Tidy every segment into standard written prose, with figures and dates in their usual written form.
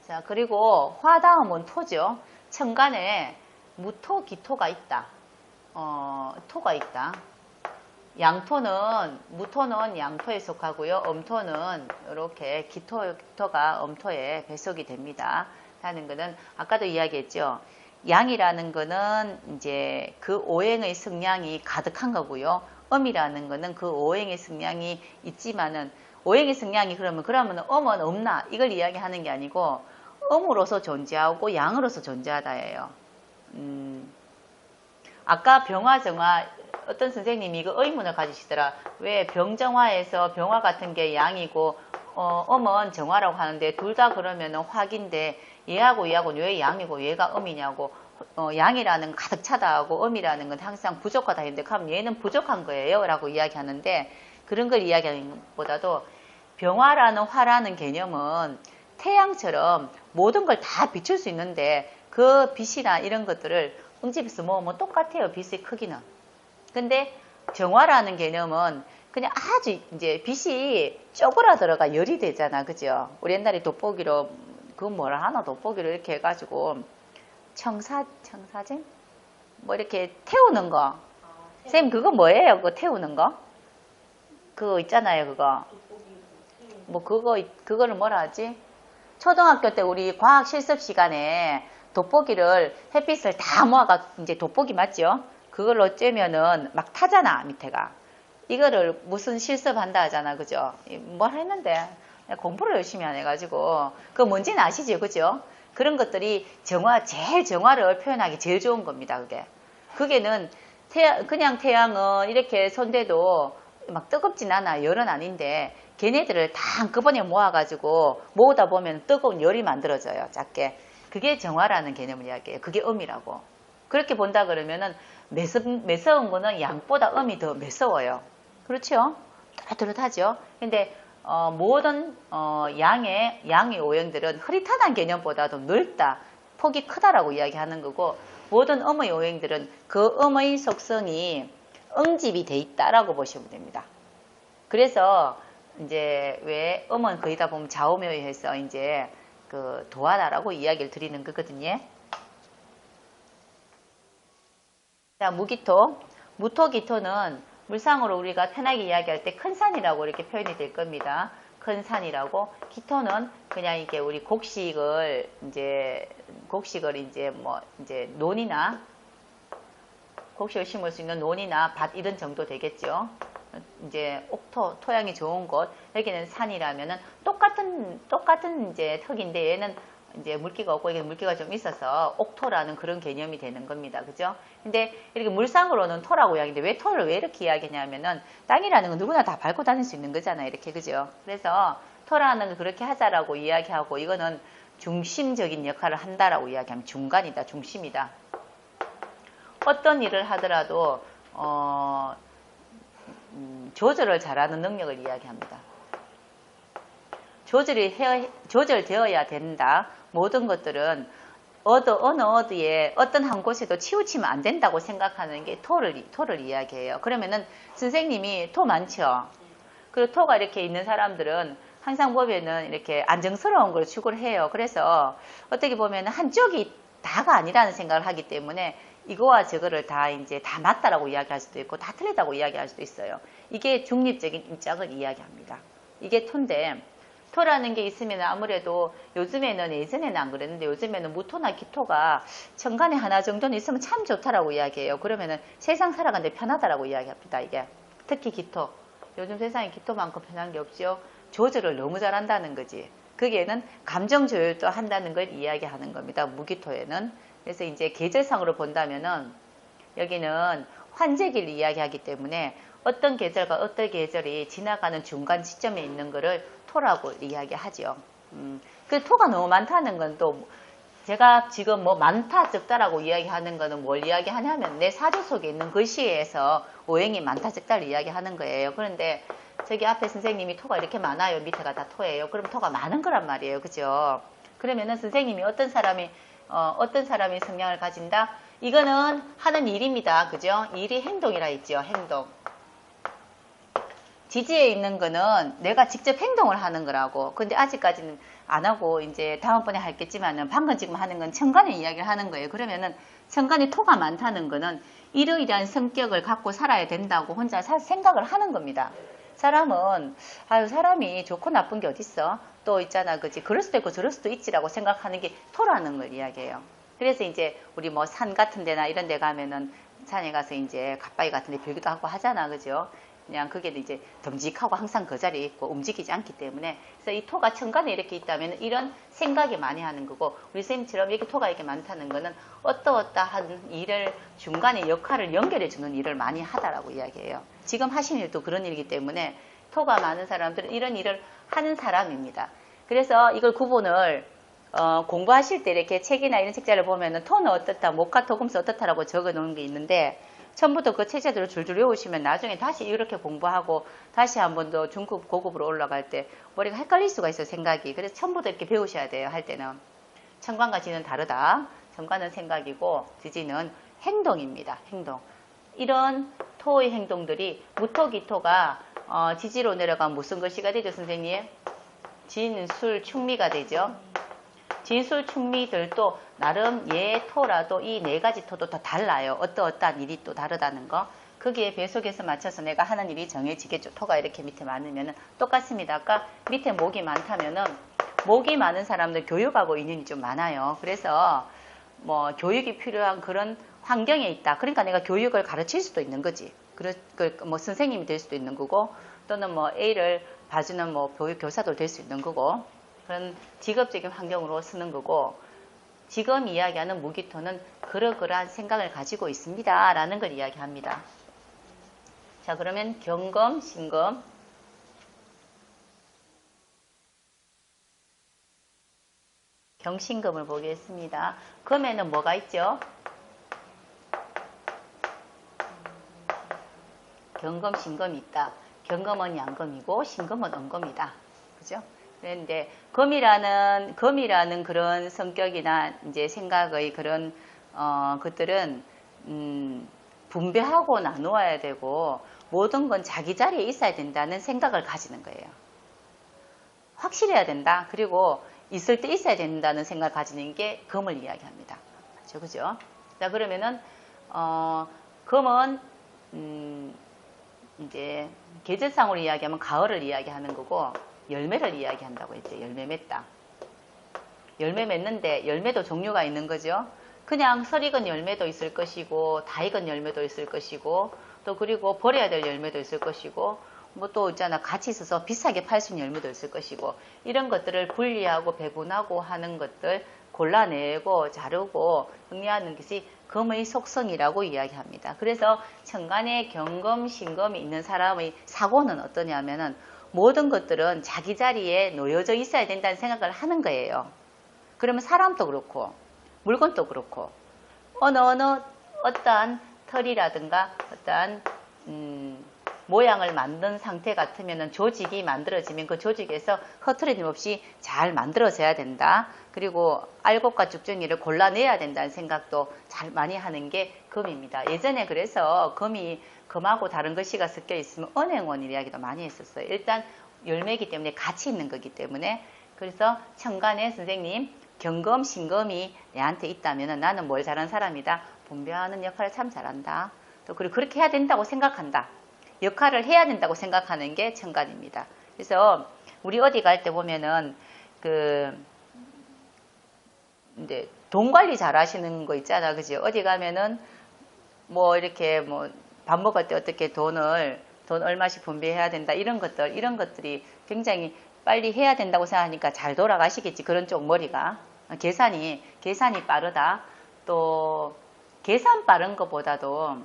자, 그리고 화 다음은 토죠. 천간에 무토, 기토가 있다. 토가 있다. 양토는, 무토는 양토에 속하고요. 음토는 이렇게 기토가 음토에 배속이 됩니다. 라는 거는 아까도 이야기했죠. 양이라는 거는 이제 그 오행의 성량이 가득한 거고요. 음이라는 거는 그 오행의 성량이 있지만은 오행의 성량이 그러면 음은 없나 이걸 이야기하는 게 아니고 음으로서 존재하고 양으로서 존재하다예요. 아까 병화 정화 어떤 선생님이 이거 의문을 가지시더라. 왜 병정화에서 병화 같은 게 양이고 음은 정화라고 하는데 둘 다 그러면은 화기인데 얘하고 얘하고는 왜 양이고 얘가 음이냐고. 양이라는 건 가득 차다 하고 음이라는 건 항상 부족하다 했는데 그럼 얘는 부족한 거예요 라고 이야기하는데 그런 걸 이야기하는 것보다도 병화라는 화라는 개념은 태양처럼 모든 걸 다 비출 수 있는데 그 빛이나 이런 것들을 응집해서 모으면 똑같아요. 빛의 크기는. 근데 정화라는 개념은 그냥 아주 이제 빛이 쪼그라들어가 열이 되잖아. 그죠? 우리 옛날에 돋보기로 그건 뭐라 하나 돋보기로 이렇게 해가지고 청사진? 뭐 이렇게 태우는 거. 선생님 그거 뭐예요? 그거 태우는 거? 그거 있잖아요. 그거. 뭐 그거를 뭐라 하지? 초등학교 때 우리 과학 실습 시간에 돋보기를 햇빛을 다 모아가 이제 돋보기 맞죠? 그걸로 쬐면은 막 타잖아 밑에가. 이거를 무슨 실습한다 하잖아. 그죠? 뭘 했는데 공부를 열심히 안 해가지고 그거 뭔지는 아시죠? 그죠? 그런 것들이 제일 정화를 표현하기 제일 좋은 겁니다. 그게는 그냥 태양은 이렇게 손대도 막 뜨겁진 않아. 열은 아닌데 걔네들을 다 한꺼번에 모아가지고 모으다 보면 뜨거운 열이 만들어져요. 작게. 그게 정화라는 개념을 이야기해요. 그게 음이라고. 그렇게 본다 그러면은 매서운 거는 양보다 음이 더 매서워요. 그렇죠? 따뜻하죠? 근데 모든 양의 오행들은 흐릿하다는 개념보다도 넓다, 폭이 크다라고 이야기하는 거고 모든 음의 오행들은 그 음의 속성이 응집이 돼 있다라고 보시면 됩니다. 그래서 이제 왜 음은 거의 다 보면 좌우묘해서 이제 그 도하다라고 이야기를 드리는 거거든요. 자, 무기토. 무토기토는 물상으로 우리가 편하게 이야기할 때 큰 산이라고 이렇게 표현이 될 겁니다. 큰 산이라고. 기토는 그냥 이게 우리 곡식을 이제 논이나 곡식을 심을 수 있는 논이나 밭 이런 정도 되겠죠. 이제 옥토, 토양이 좋은 곳, 여기는 산이라면은 똑같은 이제 흙인데 얘는 이제 물기가 없고 여기는 물기가 좀 있어서 옥토라는 그런 개념이 되는 겁니다. 그죠? 근데 이렇게 물상으로는 토라고 이야기하는데 왜 토를 왜 이렇게 이야기하냐면은 땅이라는 건 누구나 다 밟고 다닐 수 있는 거잖아요. 이렇게. 그죠? 그래서 토라는 걸 그렇게 하자라고 이야기하고 이거는 중심적인 역할을 한다라고 이야기하면 중간이다, 중심이다. 어떤 일을 하더라도 조절을 잘하는 능력을 이야기합니다. 조절되어야 된다. 모든 것들은 어느 어디에 어떤 한 곳에도 치우치면 안 된다고 생각하는 게 토를 이야기해요. 그러면은 선생님이 토 많죠? 그리고 토가 이렇게 있는 사람들은 항상 보면은 이렇게 안정스러운 걸 추구를 해요. 그래서 어떻게 보면 한쪽이 다가 아니라는 생각을 하기 때문에 이거와 저거를 다 이제 다 맞다라고 이야기할 수도 있고 다 틀리다고 이야기할 수도 있어요. 이게 중립적인 입장을 이야기합니다. 이게 토인데 토라는 게 있으면 아무래도 요즘에는 예전에는 안 그랬는데 요즘에는 무토나 기토가 천간에 하나 정도는 있으면 참 좋다라고 이야기해요. 그러면은 세상 살아가는데 편하다라고 이야기합니다. 이게 특히 기토. 요즘 세상에 기토만큼 편한 게 없죠. 조절을 너무 잘한다는 거지. 거기에는 감정 조율도 한다는 걸 이야기하는 겁니다. 무기토에는. 그래서 이제 계절상으로 본다면은 여기는 환제기를 이야기하기 때문에 어떤 계절과 어떤 계절이 지나가는 중간 시점에 있는 거를 토라고 이야기하죠. 그 토가 너무 많다는 건 또 제가 지금 뭐 많다 적다라고 이야기하는 거는 뭘 이야기하냐면 내 사주 속에 있는 글씨에서 오행이 많다 적다를 이야기하는 거예요. 그런데 저기 앞에 선생님이 토가 이렇게 많아요. 밑에가 다 토예요. 그럼 토가 많은 거란 말이에요. 그죠? 그러면은 선생님이 어떤 사람이 성향을 가진다? 이거는 하는 일입니다. 그죠? 일이 행동이라 했죠. 행동. 지지에 있는 거는 내가 직접 행동을 하는 거라고. 근데 아직까지는 안 하고 이제 다음번에 할겠지만은 방금 지금 하는 건 천간의 이야기를 하는 거예요. 그러면은 천간에 토가 많다는 거는 이러이러한 성격을 갖고 살아야 된다고 혼자 생각을 하는 겁니다. 사람은 아유 사람이 좋고 나쁜 게 어딨어? 또 있잖아 그지? 그럴 수도 있고 저럴 수도 있지라고 생각하는 게 토라는 걸 이야기해요. 그래서 이제 우리 뭐 산 같은 데나 이런 데 가면은 산에 가서 이제 갓바위 같은 데 빌기도 하고 하잖아 그죠? 그냥 그게 이제 듬직하고 항상 그 자리에 있고 움직이지 않기 때문에 그래서 이 토가 천간에 이렇게 있다면 이런 생각이 많이 하는 거고 우리 선생님처럼 이렇게 토가 이렇게 많다는 거는 어떠어떠한 일을 중간에 역할을 연결해 주는 일을 많이 하다라고 이야기해요. 지금 하시는 일도 그런 일이기 때문에 토가 많은 사람들은 이런 일을 하는 사람입니다. 그래서 이걸 구분을 공부하실 때 이렇게 책이나 이런 책자를 보면은 토는 어떻다, 목화, 토금수 어떻다라고 적어 놓은 게 있는데 처음부터 그 책자들을 줄줄 외우시면 나중에 다시 이렇게 공부하고 다시 한 번 더 중급, 고급으로 올라갈 때 머리가 헷갈릴 수가 있어요, 생각이. 그래서 처음부터 이렇게 배우셔야 돼요, 할 때는. 천간과 지는 다르다. 천간은 생각이고 지지는 행동입니다, 행동. 이런 토의 행동들이 무토기토가 지지로 내려가면 무슨 글씨가 되죠, 선생님? 진술, 충미가 되죠. 진술, 충미들도 나름 토라도 이 네 가지 토도 더 달라요. 어떠한 일이 또 다르다는 거. 거기에 배속에서 맞춰서 내가 하는 일이 정해지겠죠. 토가 이렇게 밑에 많으면 똑같습니다. 아까 밑에 목이 많다면은 목이 많은 사람들 교육하고 인연이 좀 많아요. 그래서 뭐 교육이 필요한 그런 환경에 있다. 그러니까 내가 교육을 가르칠 수도 있는 거지. 뭐 선생님이 될 수도 있는 거고 또는 뭐 A를 봐주는 뭐 교사도 될 수 있는 거고 그런 직업적인 환경으로 쓰는 거고 지금 이야기하는 무기토는 그러한 생각을 가지고 있습니다. 라는 걸 이야기합니다. 자, 그러면 경금, 신금. 경신금을 보겠습니다. 금에는 뭐가 있죠? 경금, 신금이 있다. 경금은 양금이고 신금은 음금이다. 그죠? 그런데 금이라는 그런 성격이나 이제 생각의 그런 것들은 분배하고 나누어야 되고 모든 건 자기 자리에 있어야 된다는 생각을 가지는 거예요. 확실해야 된다. 그리고 있을 때 있어야 된다는 생각을 가지는 게 금을 이야기합니다. 그죠? 자, 그러면은 금은 이제 계절상으로 이야기하면 가을을 이야기하는 거고 열매를 이야기한다고 했죠. 열매 맺다. 열매 맺는데 열매도 종류가 있는 거죠. 그냥 설익은 열매도 있을 것이고 다 익은 열매도 있을 것이고 또 그리고 버려야 될 열매도 있을 것이고 뭐 또 있잖아 같이 있어서 비싸게 팔 수 있는 열매도 있을 것이고 이런 것들을 분리하고 배분하고 하는 것들 골라내고 자르고 정리하는 것이 금의 속성이라고 이야기합니다. 그래서 천간에 경금, 신금이 있는 사람의 사고는 어떠냐면은 모든 것들은 자기 자리에 놓여져 있어야 된다는 생각을 하는 거예요. 그러면 사람도 그렇고 물건도 그렇고 어떠한 털이라든가 어떠한 모양을 만든 상태 같으면 조직이 만들어지면 그 조직에서 흐트러짐 없이 잘 만들어져야 된다. 그리고 알곡과 죽정이를 골라내야 된다는 생각도 잘 많이 하는 게 금입니다. 예전에 그래서 금하고 다른 글씨가 섞여 있으면 은행원 이야기도 많이 했었어요. 일단 열매이기 때문에 같이 있는 거기 때문에 그래서 천간에 선생님 경금, 신금이 내한테 있다면 나는 뭘 잘하는 사람이다. 분배하는 역할을 참 잘한다. 또 그리고 그렇게 해야 된다고 생각한다. 역할을 해야 된다고 생각하는 게 천간입니다. 그래서 우리 어디 갈 때 보면은 이제 돈 관리 잘 하시는 거 있잖아. 그죠? 어디 가면은 뭐 이렇게 뭐 밥 먹을 때 어떻게 돈 얼마씩 분배해야 된다. 이런 것들이 굉장히 빨리 해야 된다고 생각하니까 잘 돌아가시겠지. 그런 쪽 머리가. 계산이 빠르다. 또 계산 빠른 것보다도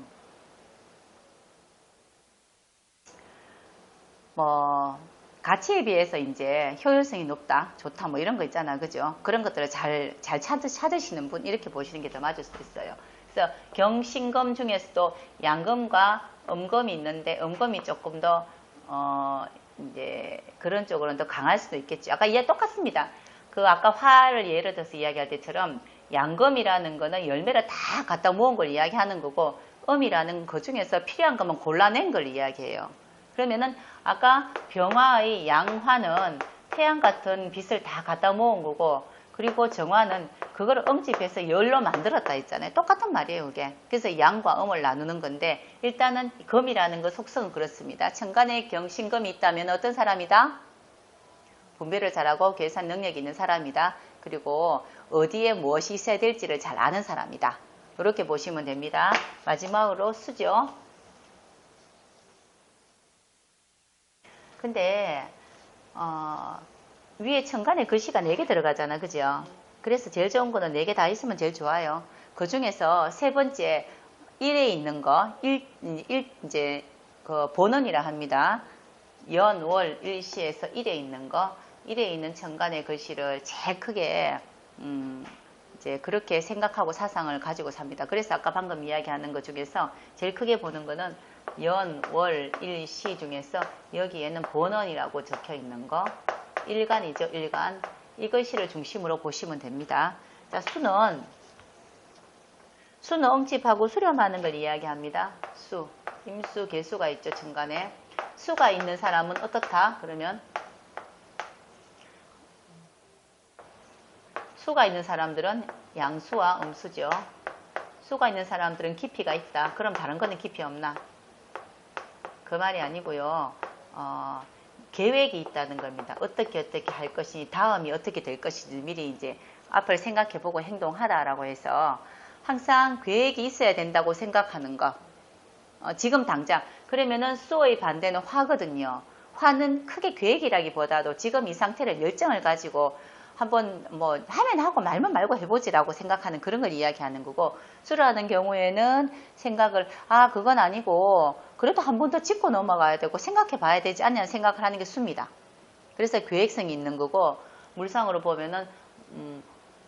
뭐 가치에 비해서 이제 효율성이 높다, 좋다 뭐 이런 거 있잖아. 그죠? 그런 것들을 잘 찾으시는 분 이렇게 보시는 게 더 맞을 수도 있어요. 그래서 경신금 중에서도 양금과 음금이 있는데 음금이 조금 더 이제 그런 쪽으로는 더 강할 수도 있겠죠. 아까 이해 똑같습니다. 아까 화를 예를 들어서 이야기할 때처럼 양금이라는 거는 열매를 다 갖다 모은 걸 이야기하는 거고 음이라는 그 중에서 필요한 것만 골라낸 걸 이야기해요. 그러면은 아까 병화의 양화는 태양 같은 빛을 다 갖다 모은 거고, 그리고 정화는 그걸 음집해서 열로 만들었다 했잖아요. 똑같은 말이에요, 이게. 그래서 양과 음을 나누는 건데, 일단은 금이라는 그 속성은 그렇습니다. 천간에 경신금이 있다면 어떤 사람이다? 분별을 잘하고 계산 능력이 있는 사람이다. 그리고 어디에 무엇이 있어야 될지를 잘 아는 사람이다. 이렇게 보시면 됩니다. 마지막으로 수죠. 근데 위에 천간에 글씨가 4개 들어가잖아, 그죠? 그래서 제일 좋은 거는 4개 다 있으면 제일 좋아요. 그 중에서 세 번째 1에 있는 거, 이제 그 본원이라 합니다. 연, 월, 일시에서 1에 있는 거, 1에 있는 천간의 글씨를 제일 크게 이제 그렇게 생각하고 사상을 가지고 삽니다. 그래서 아까 방금 이야기하는 것 중에서 제일 크게 보는 거는 연, 월, 일, 시 중에서 여기에는 본원이라고 적혀 있는 거, 일간이죠, 일간. 이 글씨를 중심으로 보시면 됩니다. 자, 수는 응집하고 수렴하는 걸 이야기합니다. 수, 임수, 개수가 있죠, 천간에. 수가 있는 사람은 어떻다? 그러면 수가 있는 사람들은 양수와 음수죠. 수가 있는 사람들은 깊이가 있다. 그럼 다른 거는 깊이 없나? 그 말이 아니고요. 계획이 있다는 겁니다. 어떻게 할 것이니, 다음이 어떻게 될 것인지 미리 이제 앞을 생각해보고 행동하라라고 해서 항상 계획이 있어야 된다고 생각하는 거. 지금 당장. 그러면은 수의 반대는 화거든요. 화는 크게 계획이라기보다도 지금 이 상태를 열정을 가지고 한번 뭐 하면 하고 말면 말고 해보지라고 생각하는 그런 걸 이야기하는 거고, 수라는 경우에는 생각을 그건 아니고 그래도 한 번 더 짚고 넘어가야 되고 생각해 봐야 되지 않냐는 생각을 하는 게 수입니다. 그래서 계획성이 있는 거고, 물상으로 보면은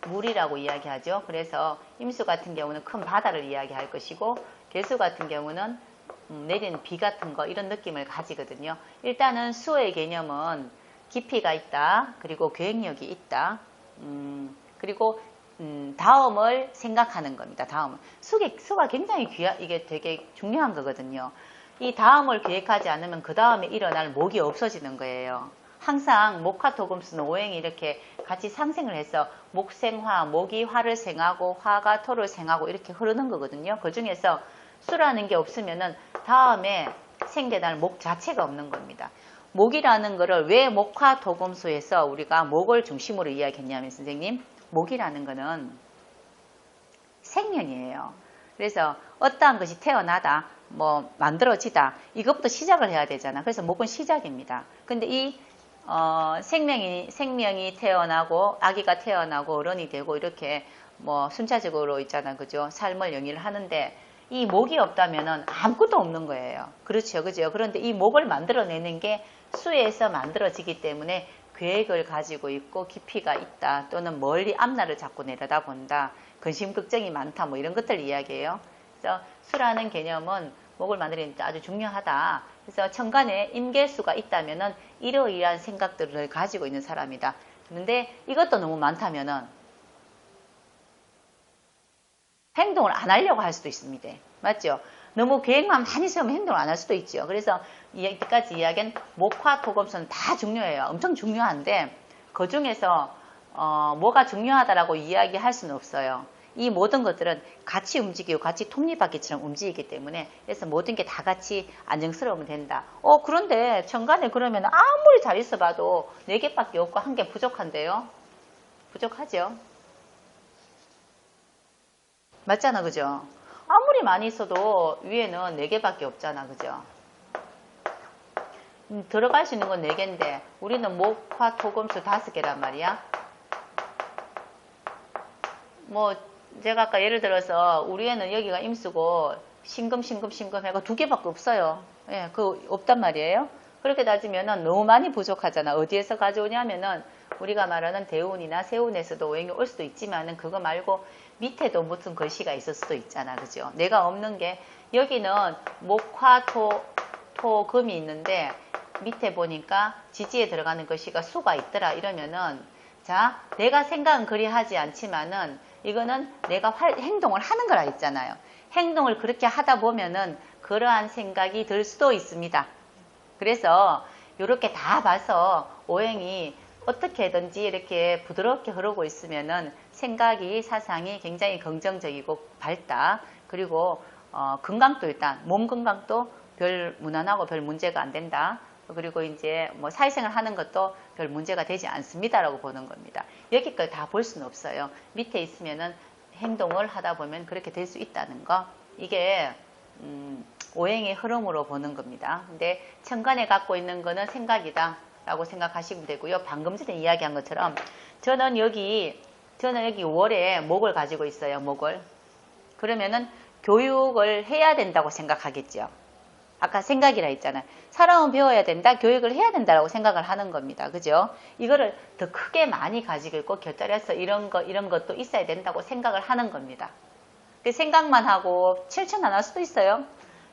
물이라고 이야기하죠. 그래서 임수 같은 경우는 큰 바다를 이야기할 것이고, 개수 같은 경우는 내리는 비 같은 거, 이런 느낌을 가지거든요. 일단은 수의 개념은 깊이가 있다. 그리고 계획력이 있다. 그리고 다음을 생각하는 겁니다. 다음을. 수가 굉장히 이게 되게 중요한 거거든요. 이 다음을 계획하지 않으면 그 다음에 일어날 목이 없어지는 거예요. 항상 목화 토금수는 오행이 이렇게 같이 상생을 해서 목생화, 목이 화를 생하고 화가 토를 생하고 이렇게 흐르는 거거든요. 그 중에서 수라는 게 없으면은 다음에 생겨날 목 자체가 없는 겁니다. 목이라는 거를 왜 목화 토금수에서 우리가 목을 중심으로 이야기했냐면, 선생님, 목이라는 거는 생명이에요. 그래서 어떠한 것이 태어나다, 뭐 만들어지다, 이것부터 시작을 해야 되잖아. 그래서 목은 시작입니다. 근데 이 생명이 태어나고 아기가 태어나고 어른이 되고 이렇게 뭐 순차적으로 있잖아, 그죠? 삶을 영위를 하는데 이 목이 없다면은 아무것도 없는 거예요. 그렇죠, 그죠? 그런데 이 목을 만들어내는 게 수에서 만들어지기 때문에 계획을 가지고 있고 깊이가 있다, 또는 멀리 앞날을 자꾸 내려다본다, 근심걱정이 많다, 뭐 이런 것들 이야기해요. 그래서 수라는 개념은 목을 만드는 데 아주 중요하다. 그래서 천간에 임계수가 있다면은 이러이러한 생각들을 가지고 있는 사람이다. 그런데 이것도 너무 많다면은 행동을 안 하려고 할 수도 있습니다. 맞죠? 너무 계획만 많이 세우면 행동을 안 할 수도 있죠. 그래서 이때까지 이야기한 목화 토금수는 다 중요해요. 엄청 중요한데 그 중에서 뭐가 중요하다라고 이야기할 수는 없어요. 이 모든 것들은 같이 움직이고 같이 톱니바퀴처럼 움직이기 때문에, 그래서 모든 게 다 같이 안정스러우면 된다. 그런데 천간에 그러면 아무리 잘 있어봐도 4개밖에 없고 1개 부족한데요? 부족하죠? 맞잖아, 그죠? 아무리 많이 있어도 위에는 4개밖에 없잖아, 그죠? 들어갈 수 있는 건 4개인데 우리는 목화 토금수 5개란 말이야. 뭐 제가 아까 예를 들어서 우리 애는 여기가 임수고 신금 해고 2개밖에 없어요. 예, 그 없단 말이에요. 그렇게 따지면은 너무 많이 부족하잖아. 어디에서 가져오냐면은 우리가 말하는 대운이나 세운에서도 오행이 올 수도 있지만은 그거 말고 밑에도 무슨 글씨가 있을 수도 있잖아, 그죠? 내가 없는 게 여기는 목화 토금이 있는데 밑에 보니까 지지에 들어가는 글씨가 수가 있더라 이러면은, 자, 내가 생각은 그리 하지 않지만은 이거는 내가 행동을 하는 거라 했잖아요. 행동을 그렇게 하다 보면은 그러한 생각이 들 수도 있습니다. 그래서 이렇게 다 봐서 오행이 어떻게든지 이렇게 부드럽게 흐르고 있으면은 생각이, 사상이 굉장히 긍정적이고 밝다. 그리고 건강도 일단 몸 건강도 별 무난하고 별 문제가 안 된다. 그리고 이제 뭐 사회생활 하는 것도 별 문제가 되지 않습니다라고 보는 겁니다. 여기까지 다 볼 수는 없어요. 밑에 있으면은 행동을 하다 보면 그렇게 될 수 있다는 거. 이게 오행의 흐름으로 보는 겁니다. 근데 천간에 갖고 있는 거는 생각이다 라고 생각하시면 되고요. 방금 전에 이야기한 것처럼 저는 여기 월에 목을 가지고 있어요. 목을. 그러면은 교육을 해야 된다고 생각하겠죠. 아까 생각이라 했잖아요. 사람은 배워야 된다, 교육을 해야 된다라고 생각을 하는 겁니다. 그죠? 이거를 더 크게 많이 가지고 있고 곁다리에서 이런 것도 있어야 된다고 생각을 하는 겁니다. 생각만 하고 실천 안 할 수도 있어요.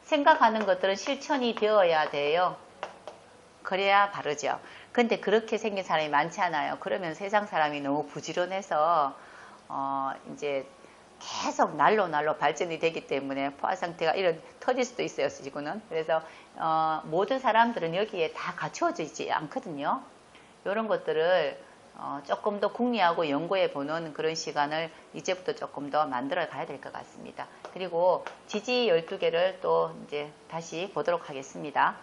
생각하는 것들은 실천이 되어야 돼요. 그래야 바르죠. 근데 그렇게 생긴 사람이 많지 않아요. 그러면 세상 사람이 너무 부지런해서 이제 계속 날로 발전이 되기 때문에 포화 상태가 터질 수도 있어요. 지구는. 그래서 모든 사람들은 여기에 다 갖추어져 있지 않거든요. 이런 것들을 조금 더 궁리하고 연구해 보는 그런 시간을 이제부터 조금 더 만들어 가야 될 것 같습니다. 그리고 지지 12개를 또 이제 다시 보도록 하겠습니다.